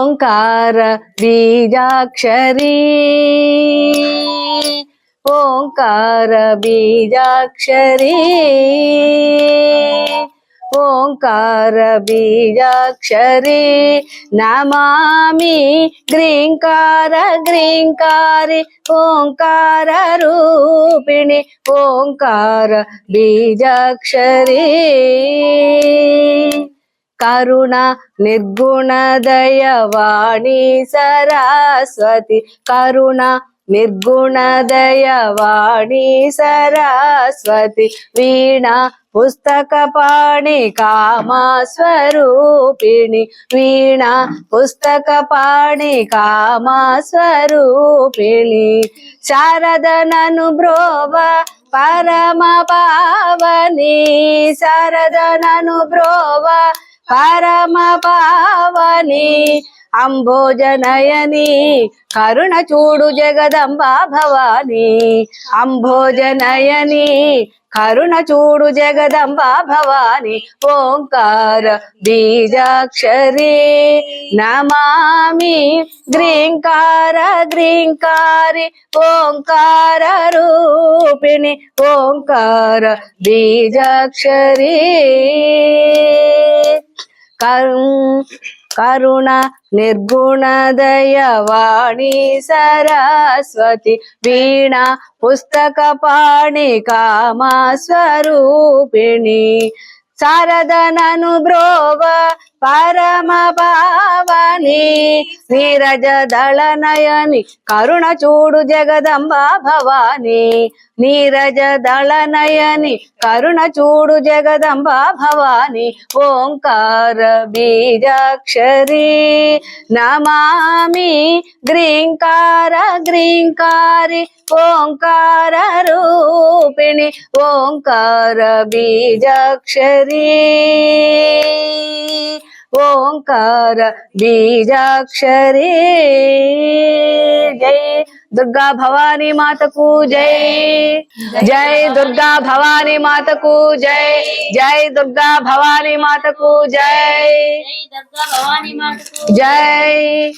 ओंकार बीजाक्षरी ओंकार बीजाक्षरी ओंकार बीजाक्षरी नमामि ग्रींकार ग्रींकारी ओंकार रूपिणी ओंकार बीजाक्षरी करुणा निर्गुण दयवाणी सरस्वती करुणा निर्गुण दयवाणी सरस्वती वीणा पुस्तक पाणि कामा स्वरूपिणी वीणा पुस्तक पाणि कामा स्वरूपिणी शारदननु ब्रोव परम पावनी शारदननु ब्रोव परम पावनी अंभोजनयनी करुण चूडु जगदंबा भवानी अंभोजनयनी करुण चूडु जगदंबा भवानी ओंकार बीजाक्षरी नमामि ग्रींकार ग्रींकारी ओंकार रूपिणी ओंकार बीजाक्षरी करुणा निर्गुण दयवाणी सरस्वती वीणा पुस्तक पाणि कामा स्वरूपिणी शारदननु ब्रोव परम पावनी नीरज दल नयनी करुण चूडु जगदंबा भवानी नीरज दल नयनी करुण चूडु जगदंबा भवानी ओंकार बीजाक्षरी नमामि ग्रींकार ग्रींकारी ओंकार रूपिणी ओंकार बीजाक्षरी ओंकार बीजाक्षरी जय दुर्गा भवानी माता को जय जय दुर्गा भवानी माता को जय जय दुर्गा भवानी माता को जय जय